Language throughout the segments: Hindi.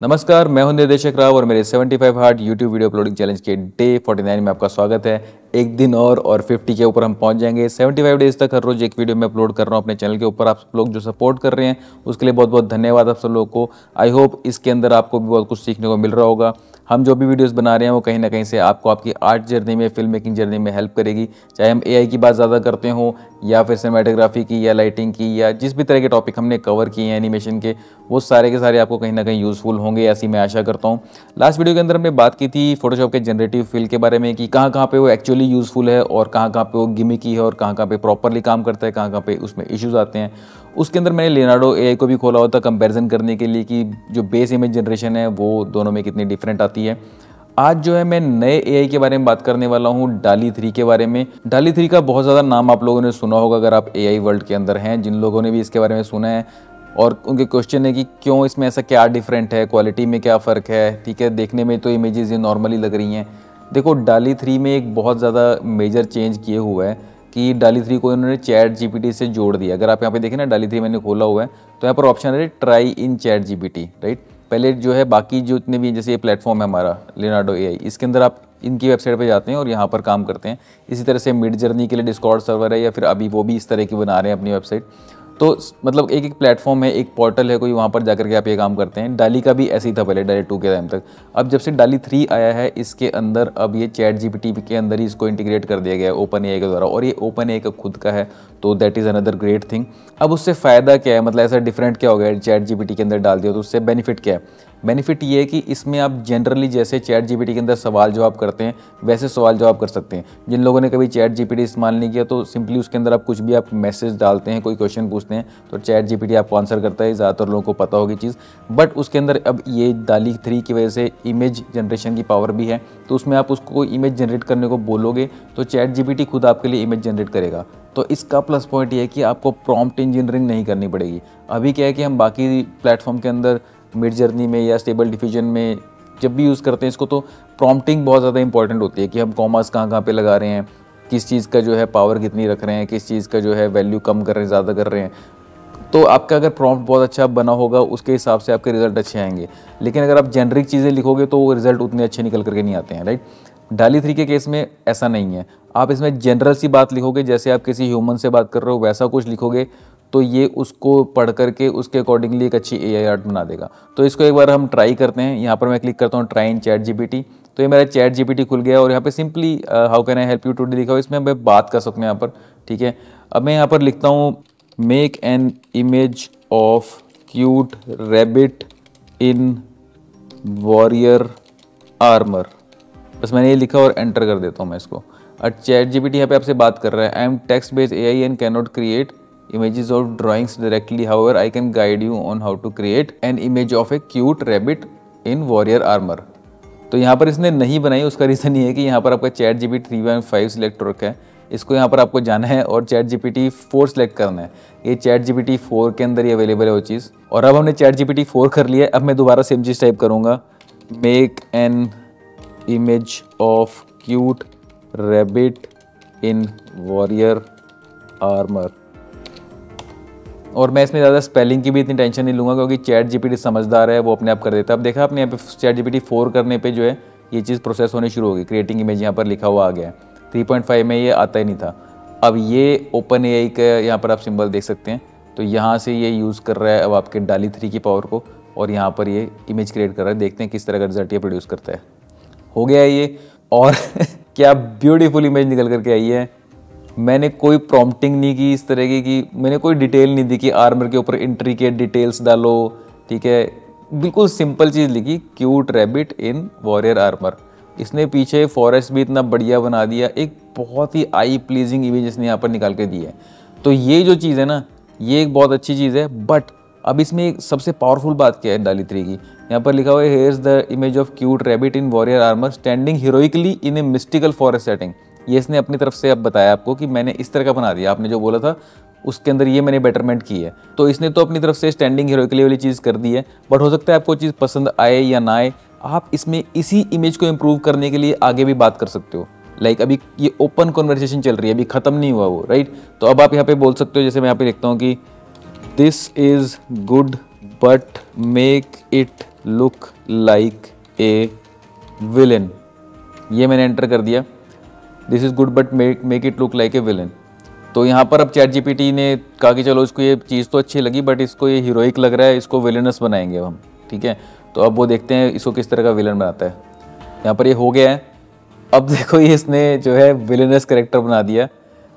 नमस्कार, मैं हूं निर्देशक राव और मेरे 75 hard YouTube video uploading challenge के डे 49 में आपका स्वागत है। एक दिन और 50 के ऊपर हम पहुंच जाएंगे। 75 डेज तक हर रोज एक वीडियो में अपलोड कर रहा हूं अपने चैनल के ऊपर। आप सब लोग जो सपोर्ट कर रहे हैं उसके लिए बहुत बहुत धन्यवाद आप सब लोगों को। आई होप इसके अंदर आपको भी बहुत कुछ सीखने को मिल रहा होगा। हम जो भी वीडियोस बना रहे हैं वो कहीं ना कहीं से आपको आपकी आर्ट जर्नी में, फिल्म मेकिंग जर्नी में हेल्प करेगी। चाहे हम एआई की बात ज़्यादा करते हों या फिर सिनेमेटोग्राफी की या लाइटिंग की या जिस भी तरह के टॉपिक हमने कवर किए हैं एनिमेशन के, वो सारे के सारे आपको कहीं ना कहीं यूज़फुल होंगे, ऐसी मैं आशा करता हूँ। लास्ट वीडियो के अंदर हमने बात की थी फोटोशॉप के जनरेटिव फिल के बारे में कि कहाँ कहाँ पे वो एक्चुअली यूज़फुल है और कहाँ कहाँ पे वो गिमिकी है और कहाँ कहाँ पे प्रॉपरली काम करता है, कहाँ कहाँ पे उसमें इश्यूज आते हैं। उसके अंदर मैंने लियोनार्डो एआई को भी खोला होता कंपैरिजन करने के लिए कि जो बेस इमेज जनरेशन है वो दोनों में कितनी डिफरेंट आती है। आज जो है मैं नए एआई के बारे में बात करने वाला हूँ, डाली 3 के बारे में। डाली 3 का बहुत ज़्यादा नाम आप लोगों ने सुना होगा अगर आप एआई वर्ल्ड के अंदर हैं। जिन लोगों ने भी इसके बारे में सुना है और उनके क्वेश्चन है कि क्यों इसमें ऐसा क्या डिफरेंट है, क्वालिटी में क्या फ़र्क है, ठीक है, देखने में तो इमेजेस ये नॉर्मली लग रही हैं। देखो, डाली 3 में एक बहुत ज़्यादा मेजर चेंज किए हुआ है कि डाली 3 को इन्होंने चैट जीपीटी से जोड़ दिया। अगर आप यहाँ पे देखें ना, डाली 3 मैंने खोला हुआ है तो यहाँ पर ऑप्शन है try in chat GPT, right. पहले जो है बाकी जो इतने भी, जैसे ये प्लेटफॉर्म है हमारा लियोनार्डो एआई, इसके अंदर आप इनकी वेबसाइट पे जाते हैं और यहाँ पर काम करते हैं। इसी तरह से मिड जर्नी के लिए डिस्कॉर्ड सर्वर है या फिर अभी वो भी इस तरह की बना रहे हैं अपनी वेबसाइट। तो मतलब एक एक प्लेटफॉर्म है, एक पोर्टल है कोई, वहाँ पर जाकर के आप ये काम करते हैं। डाली का भी ऐसे ही था पहले, डाली 2 के टाइम तक। अब जब से डाली 3 आया है इसके अंदर अब ये चैट जीपीटी के अंदर ही इसको इंटीग्रेट कर दिया गया है ओपन एआई के द्वारा, और ये ओपन एआई का खुद का है, तो that is another great thing. अब उससे फ़ायदा क्या है, मतलब ऐसा डिफरेंट क्या हो गया चैट जीपीटी के अंदर डाल दिया तो उससे बेनिफिट क्या है? बेनिफिट ये है कि इसमें आप जनरली जैसे चैट जीपीटी के अंदर सवाल जवाब करते हैं वैसे सवाल जवाब कर सकते हैं। जिन लोगों ने कभी चैट जीपीटी इस्तेमाल नहीं किया तो सिंपली उसके अंदर आप कुछ भी आप मैसेज डालते हैं, कोई क्वेश्चन पूछते हैं तो चैट जीपीटी आपको आंसर करता है। ज़्यादातर लोगों को पता होगी चीज़। बट उसके अंदर अब ये डाली 3 की वजह से इमेज जनरेशन की पावर भी है, तो उसमें आप उसको इमेज जनरेट करने को बोलोगे तो चैट जीपीटी खुद आपके लिए इमेज जनरेट करेगा। तो इसका प्लस पॉइंट ये है कि आपको प्रॉम्प्ट इंजीनियरिंग नहीं करनी पड़ेगी। अभी क्या है कि हम बाकी प्लेटफॉर्म के अंदर मिड जर्नी में या स्टेबल डिफिजन में जब भी यूज़ करते हैं इसको, तो प्रॉम्प्टिंग बहुत ज़्यादा इंपॉर्टेंट होती है कि हम कॉमास कहाँ कहाँ पे लगा रहे हैं, किस चीज़ का जो है पावर कितनी रख रहे हैं, किस चीज़ का जो है वैल्यू कम कर रहे हैं, ज़्यादा कर रहे हैं। तो आपका अगर प्रॉम्प्ट बहुत अच्छा बना होगा उसके हिसाब से आपके रिजल्ट अच्छे आएंगे। लेकिन अगर आप जेनरिक चीज़ें लिखोगे तो वो रिजल्ट उतने अच्छे निकल करके नहीं आते हैं, राइट। डाली 3 के केस में ऐसा नहीं है। आप इसमें जनरल सी बात लिखोगे, जैसे आप किसी ह्यूमन से बात कर रहे हो वैसा कुछ लिखोगे तो ये उसको पढ़ करके उसके अकॉर्डिंगली एक अच्छी एआई आर्ट बना देगा। तो इसको एक बार हम ट्राई करते हैं। यहाँ पर मैं क्लिक करता हूँ ट्राई इन चैट जीपीटी, तो ये मेरा चैट जीपीटी खुल गया और यहाँ पे simply how can I help you today लिखा हुआ, इसमें मैं बात कर सकता हूँ यहाँ पर, ठीक है। अब मैं यहाँ पर लिखता हूँ make an image of cute rabbit in warrior armour. बस मैंने ये लिखा और एंटर कर देता हूँ मैं इसको। और चैट जीपीटी यहाँ पे आपसे बात कर रहा है। I am text based AI and can not create images of drawings directly, however I can guide you on how to create an image of a cute rabbit in warrior armor। तो यहाँ पर इसने नहीं बनाई, उसका रीज़न ये है कि यहाँ पर आपका चैट जीपीटी 3.5 सिलेक्ट रखा है। इसको यहाँ पर आपको जाना है और चैट जीपीटी 4 सेलेक्ट करना है। ये चैट जीपीटी 4 के अंदर ही अवेलेबल है वो चीज़। और अब हमने चैट जीपीटी 4 कर लिया है। अब मैं दोबारा सेम चीज़ टाइप करूँगा, make an image of cute rabbit in warrior armour. और मैं इसमें ज़्यादा स्पेलिंग की भी इतनी टेंशन नहीं लूँगा क्योंकि चैट जीपीटी समझदार है, वो अपने आप कर देता है। अब देखा आपने यहाँ पे चैट जीपीटी 4 करने पे जो है ये चीज़ प्रोसेस होनी शुरू होगी। क्रिएटिंग इमेज यहाँ पर लिखा हुआ आ गया है। 3.5 में ये आता ही नहीं था। अब ये ओपन एआई का यहाँ पर आप सिंबल देख सकते हैं, तो यहाँ से ये यूज़ कर रहा है अब आपके डाली 3 की पावर को और यहाँ पर ये इमेज क्रिएट कर रहा है। देखते हैं किस तरह का रिजल्ट ये प्रोड्यूस करता है। हो गया है ये, और क्या ब्यूटीफुल इमेज निकल करके आई है। मैंने कोई प्रॉम्प्टिंग नहीं की इस तरह की मैंने कोई डिटेल नहीं दी कि आर्मर के ऊपर इंट्रिकेट डिटेल्स डालो, ठीक है। बिल्कुल सिंपल चीज़ लिखी, क्यूट रैबिट इन वॉरियर आर्मर। इसने पीछे फॉरेस्ट भी इतना बढ़िया बना दिया, एक बहुत ही आई प्लीजिंग इमेज इसने यहाँ पर निकाल के दी है। तो ये जो चीज़ है ना, ये एक बहुत अच्छी चीज़ है। बट अब इसमें एक सबसे पावरफुल बात क्या है डाली 3 की, यहाँ पर लिखा हुआ है here is the image of cute rabbit in warrior armour standing heroically in A mystical forest setting. ये इसने अपनी तरफ से अब बताया आपको कि मैंने इस तरह का बना दिया, आपने जो बोला था उसके अंदर ये मैंने बेटरमेंट की है। तो इसने तो अपनी तरफ से स्टैंडिंग हीरोइकली वाली चीज़ कर दी है। बट हो सकता है आपको चीज़ पसंद आए या ना आए, आप इसमें इसी इमेज को इम्प्रूव करने के लिए आगे भी बात कर सकते हो। लाइक अभी ये ओपन कन्वर्सेशन चल रही है, अभी ख़त्म नहीं हुआ वो, राइट। तो अब आप यहाँ पे बोल सकते हो, जैसे मैं यहाँ पे लिखता हूँ कि this is good but make it look like a villain. ये मैंने एंटर कर दिया, this is good but make it look like a villain. तो यहाँ पर अब चैट जीपीटी ने कहा कि चलो इसको ये चीज़ तो अच्छी लगी बट इसको ये हीरोइक लग रहा है, इसको विलनस बनाएंगे अब हम, ठीक है। तो अब वो देखते हैं इसको किस तरह का विलन बनाता है। यहाँ पर ये हो गया है। अब देखो ये इसने जो है विलनस कैरेक्टर बना दिया,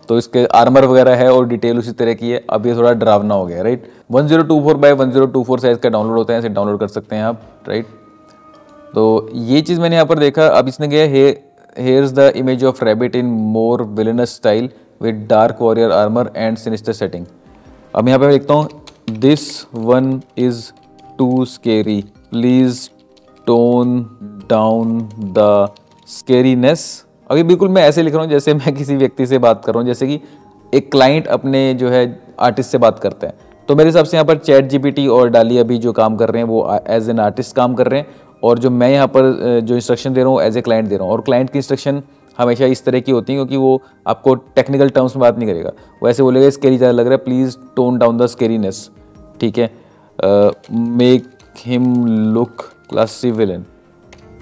तो इसके आर्मर वगैरह है और डिटेल उसी तरह की है। अब ये थोड़ा डरावना हो गया, राइट। 1024x1024 साइज़ का डाउनलोड होता है, इसे डाउनलोड कर सकते हैं आप, राइट। तो ये चीज़ मैंने यहाँ पर देखा। अब इसने गया here's the image of rabbit in more villainous style with dark warrior armour and sinister setting. अब यहाँ पे मैं लिखता हूँ this one is too scary, please tone down the scariness. अभी बिल्कुल मैं ऐसे लिख रहा हूँ जैसे मैं किसी व्यक्ति से बात कर रहा हूँ, जैसे कि एक क्लाइंट अपने जो है आर्टिस्ट से बात करते हैं। तो मेरे हिसाब से यहाँ पर चैट जीपीटी और डाली अभी जो काम कर रहे हैं वो एज एन आर्टिस्ट काम कर रहे हैं, और जो मैं यहाँ पर जो इंस्ट्रक्शन दे रहा हूँ एज ए क्लाइंट दे रहा हूँ। और क्लाइंट की इंस्ट्रक्शन हमेशा इस तरह की होती है क्योंकि वो आपको टेक्निकल टर्म्स में बात नहीं करेगा, वो ऐसे बोलेगा स्केरी ज़्यादा लग रहा है, प्लीज़ टोन डाउन द स्केरीनेस, ठीक है, make him look classy villain.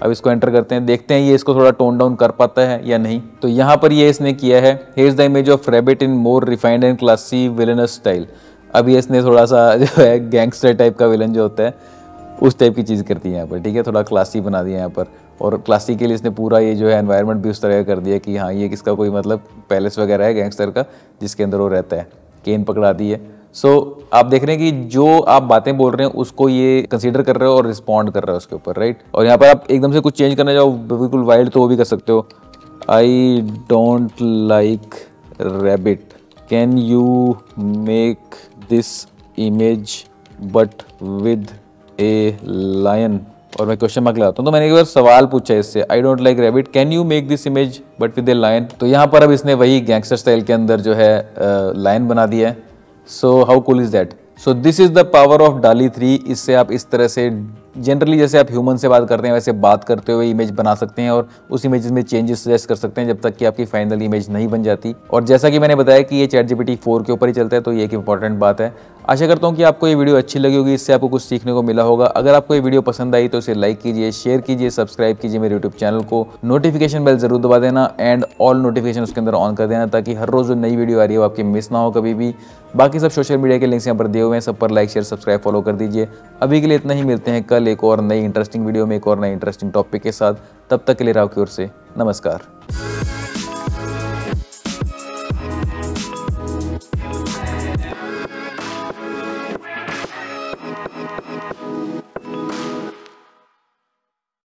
अब इसको एंटर करते हैं, देखते हैं ये इसको थोड़ा टोन डाउन कर पाता है या नहीं। तो यहाँ पर ये इसने किया है, here's the image of rabbit in more refined and classy villainous style. अब ये इसने थोड़ा सा जो है गैंगस्टर टाइप का विलन जो होता है उस टाइप की चीज़ करती है यहाँ पर, ठीक है, थोड़ा क्लासी बना दिया यहाँ पर। और क्लासी के लिए इसने पूरा ये जो है एनवायरनमेंट भी उस तरह का कर दिया कि हाँ ये किसका कोई मतलब पैलेस वगैरह है गैंगस्टर का जिसके अंदर वो रहता है, केन पकड़ा दी है। सो आप देख रहे हैं कि जो आप बातें बोल रहे हैं उसको ये कंसीडर कर रहे हो और रिस्पॉन्ड कर रहे हो उसके ऊपर, राइट। और यहाँ पर आप एकदम से कुछ चेंज करना चाहो बिल्कुल वाइल्ड तो वो भी कर सकते हो। I don't like rabbit, can you make this image but with a lion. और मैं क्वेश्चन मार्क लगाता हूँ। तो मैंने एक बार सवाल पूछा इससे, I don't like rabbit, can you make this image but with a lion. तो यहाँ पर अब इसने वही गैंगस्टर स्टाइल के अंदर जो है लायन बना दिया है। So how cool is that. So this is the power of डाली 3। इससे आप इस तरह से जनरली जैसे आप ह्यूमन से बात करते हैं वैसे बात करते हुए इमेज बना सकते हैं और उस इमेज में चेंजेस सजेस्ट कर सकते हैं जब तक कि आपकी फाइनल इमेज नहीं बन जाती। और जैसा कि मैंने बताया कि ये चैट जीपीटी 4 के ऊपर ही चलता है, तो ये एक इंपॉर्टेंट बात है। आशा करता हूँ कि आपको ये वीडियो अच्छी लगी होगी, इससे आपको कुछ सीखने को मिला होगा। अगर आपको ये वीडियो पसंद आई तो इसे लाइक कीजिए, शेयर कीजिए, सब्सक्राइब कीजिए मेरे यूट्यूब चैनल को, नोटिफिकेशन बेल जरूर दबा देना एंड ऑल नोटिफिकेशन उसके अंदर ऑन कर देना ताकि हर रोज़ जो नई वीडियो आ रही है वो आपकी मिस ना हो कभी भी। बाकी सब सोशल मीडिया के लिंक्स यहाँ पर दिए हुए हैं, सब पर लाइक शेयर सब्सक्राइब फॉलो कर दीजिए। अभी के लिए इतना ही, मिलते हैं कल एक और नई इंटरेस्टिंग वीडियो में एक और नई इंटरेस्टिंग टॉपिक के साथ। तब तक के लिए राव की ओर से नमस्कार।